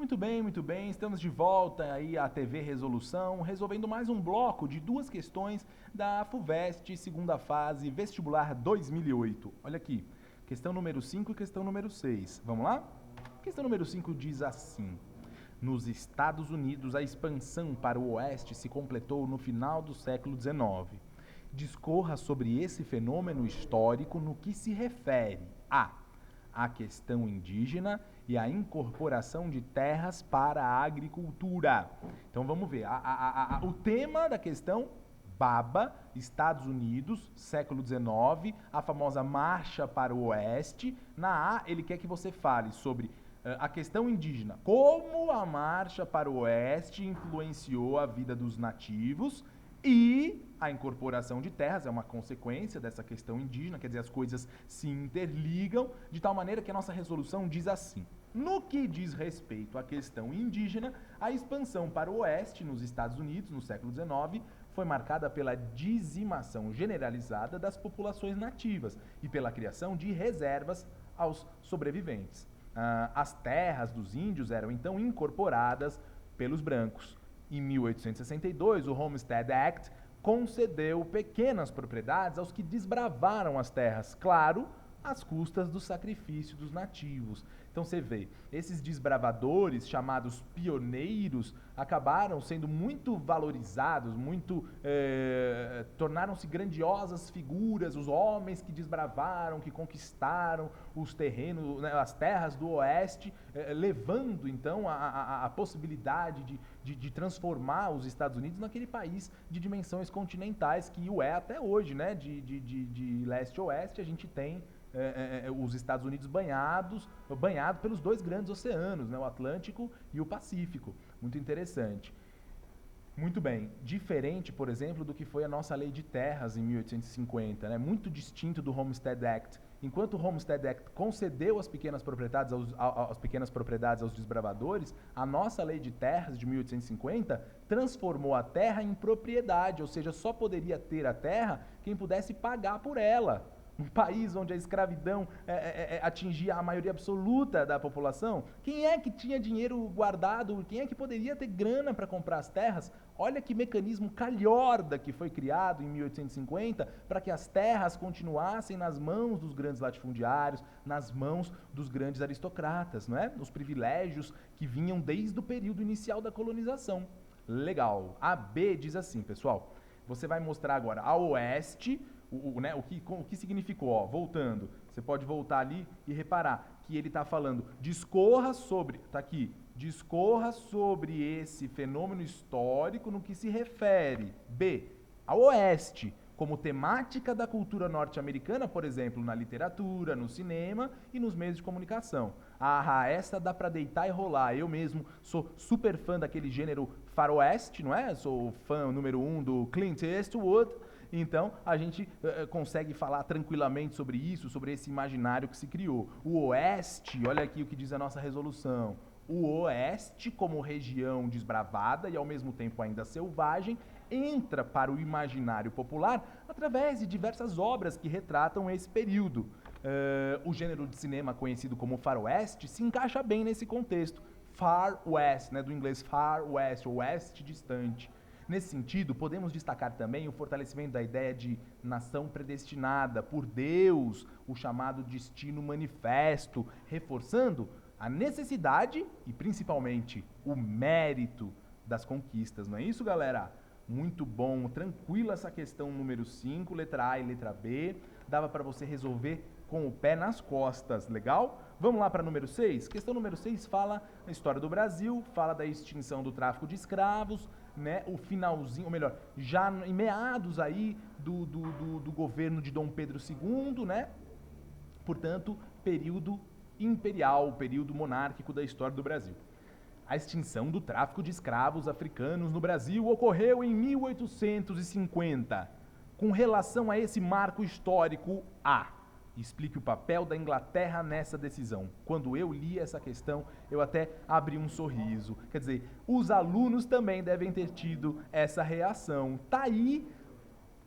Muito bem. Estamos de volta aí à TV Resolução, resolvendo mais um bloco de duas questões da FUVEST, segunda fase, vestibular 2008. Olha aqui, questão número 5 e questão número 6. Vamos lá? Questão número 5 diz assim: nos Estados Unidos, a expansão para o oeste se completou no final do século XIX. Discorra sobre esse fenômeno histórico no que se refere à questão indígena e à incorporação de terras para a agricultura. Então vamos ver. O tema da questão: Baba, Estados Unidos, século XIX, a famosa marcha para o oeste. Na A, ele quer que você fale sobre a questão indígena, como a marcha para o oeste influenciou a vida dos nativos, e a incorporação de terras é uma consequência dessa questão indígena, quer dizer, as coisas se interligam, de tal maneira que a nossa resolução diz assim: no que diz respeito à questão indígena, a expansão para o oeste nos Estados Unidos, no século XIX, foi marcada pela dizimação generalizada das populações nativas e pela criação de reservas aos sobreviventes. As terras dos índios eram então incorporadas pelos brancos. Em 1862, o Homestead Act concedeu pequenas propriedades aos que desbravaram as terras, claro, às custas do sacrifício dos nativos. Então você vê, esses desbravadores, chamados pioneiros, acabaram sendo muito valorizados, tornaram-se grandiosas figuras, os homens que desbravaram, que conquistaram os terrenos, né, as terras do oeste, levando então a possibilidade de transformar os Estados Unidos naquele país de dimensões continentais que o é até hoje, né? De leste a oeste, a gente tem os Estados Unidos banhado pelos dois grandes oceanos, né, o Atlântico e o Pacífico. Muito interessante. Muito bem. Diferente, por exemplo, do que foi a nossa lei de terras em 1850, né? Muito distinto do Homestead Act. Enquanto o Homestead Act concedeu as pequenas propriedades aos desbravadores, a nossa lei de terras de 1850 transformou a terra em propriedade, ou seja, só poderia ter a terra quem pudesse pagar por ela. Um país onde a escravidão atingia a maioria absoluta da população, quem é que tinha dinheiro guardado? Quem é que poderia ter grana para comprar as terras? Olha que mecanismo calhorda que foi criado em 1850 para que as terras continuassem nas mãos dos grandes latifundiários, nas mãos dos grandes aristocratas, não é? Os privilégios que vinham desde o período inicial da colonização. Legal. A B diz assim, pessoal, você vai mostrar agora a oeste, o que significou, ó, voltando, você pode voltar ali e reparar que ele está falando, discorra sobre esse fenômeno histórico no que se refere, B, ao oeste, como temática da cultura norte-americana, por exemplo, na literatura, no cinema e nos meios de comunicação. Essa dá pra deitar e rolar. Eu mesmo sou super fã daquele gênero faroeste, não é? Sou fã número 1 do Clint Eastwood. Então, a gente consegue falar tranquilamente sobre isso, sobre esse imaginário que se criou. O oeste, olha aqui o que diz a nossa resolução. O oeste, como região desbravada e ao mesmo tempo ainda selvagem, entra para o imaginário popular através de diversas obras que retratam esse período. O gênero de cinema conhecido como faroeste se encaixa bem nesse contexto. Far West, né, do inglês Far West, oeste distante. Nesse sentido, podemos destacar também o fortalecimento da ideia de nação predestinada por Deus, o chamado destino manifesto, reforçando a necessidade e principalmente o mérito das conquistas. Não é isso, galera? Muito bom, tranquila essa questão número 5, letra A e letra B. Dava para você resolver com o pé nas costas, legal? Vamos lá para número 6? Questão número 6 fala da história do Brasil, fala da extinção do tráfico de escravos, né? O finalzinho, ou melhor, já em meados aí do governo de Dom Pedro II, né? Portanto, período imperial, período monárquico da história do Brasil. A extinção do tráfico de escravos africanos no Brasil ocorreu em 1850. Com relação a esse marco histórico, explique o papel da Inglaterra nessa decisão. Quando eu li essa questão, eu até abri um sorriso. Quer dizer, os alunos também devem ter tido essa reação. Tá aí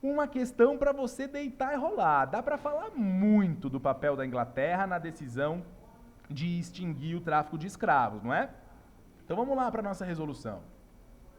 uma questão para você deitar e rolar. Dá para falar muito do papel da Inglaterra na decisão de extinguir o tráfico de escravos, não é? Então vamos lá para nossa resolução.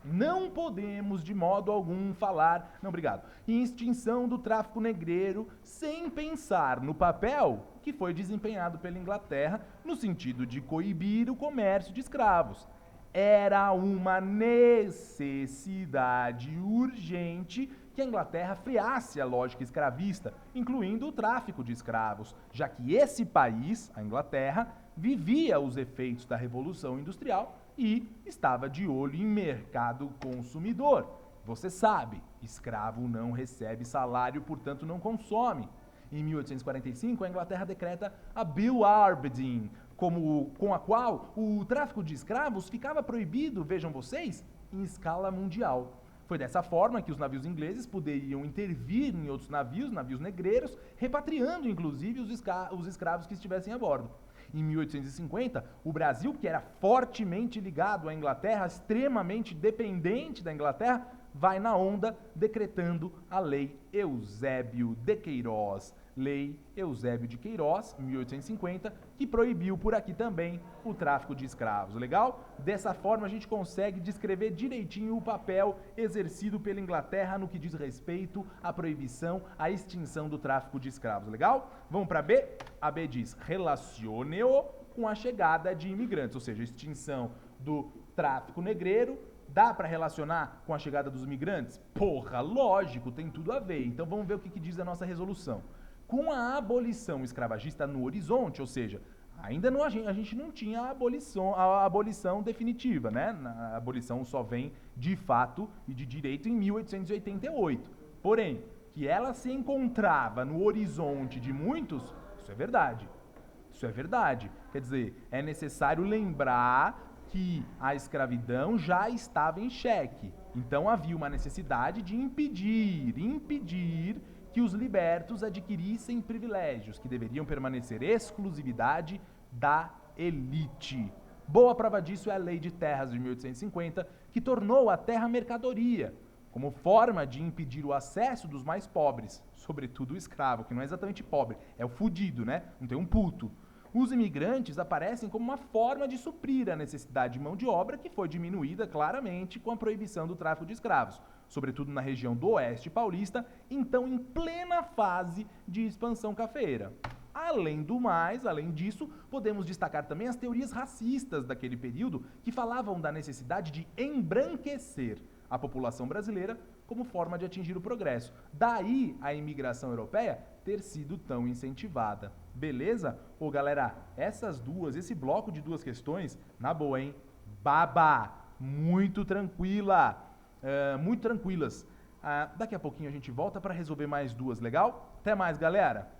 Não podemos, de modo algum, falar, não, obrigado, em extinção do tráfico negreiro sem pensar no papel que foi desempenhado pela Inglaterra no sentido de coibir o comércio de escravos. Era uma necessidade urgente que a Inglaterra freasse a lógica escravista, incluindo o tráfico de escravos, já que esse país, a Inglaterra, vivia os efeitos da Revolução Industrial e estava de olho em mercado consumidor. Você sabe, escravo não recebe salário, portanto não consome. Em 1845, a Inglaterra decreta a Bill Aberdeen, com a qual o tráfico de escravos ficava proibido, vejam vocês, em escala mundial. Foi dessa forma que os navios ingleses poderiam intervir em outros navios negreiros, repatriando inclusive os escravos que estivessem a bordo. Em 1850, o Brasil, que era fortemente ligado à Inglaterra, extremamente dependente da Inglaterra, vai na onda decretando a Lei Eusébio de Queiroz. Lei Eusébio de Queiroz, 1850, que proibiu por aqui também o tráfico de escravos. Legal? Dessa forma a gente consegue descrever direitinho o papel exercido pela Inglaterra no que diz respeito à proibição, à extinção do tráfico de escravos. Legal? Vamos para B? A B diz: relacione-o com a chegada de imigrantes, ou seja, extinção do tráfico negreiro. Dá para relacionar com a chegada dos imigrantes? Porra, lógico, tem tudo a ver. Então vamos ver o que diz a nossa resolução. Com a abolição escravagista no horizonte, ou seja, ainda não, a gente não tinha a abolição definitiva, né? A abolição só vem de fato e de direito em 1888. Porém, que ela se encontrava no horizonte de muitos, isso é verdade. Isso é verdade. Quer dizer, é necessário lembrar que a escravidão já estava em xeque. Então havia uma necessidade de impedir que os libertos adquirissem privilégios que deveriam permanecer exclusividade da elite. Boa prova disso é a Lei de Terras de 1850, que tornou a terra mercadoria, como forma de impedir o acesso dos mais pobres, sobretudo o escravo, que não é exatamente pobre, é o fudido, né? Não tem um puto. Os imigrantes aparecem como uma forma de suprir a necessidade de mão de obra que foi diminuída claramente com a proibição do tráfico de escravos, sobretudo na região do Oeste Paulista, então em plena fase de expansão cafeeira. Além do mais, além disso, podemos destacar também as teorias racistas daquele período que falavam da necessidade de embranquecer a população brasileira como forma de atingir o progresso. Daí a imigração europeia ter sido tão incentivada. Beleza? Ô galera, esse bloco de duas questões, na boa, hein? Baba! Muito tranquila! Muito tranquilas. Daqui a pouquinho a gente volta para resolver mais duas, legal? Até mais, galera!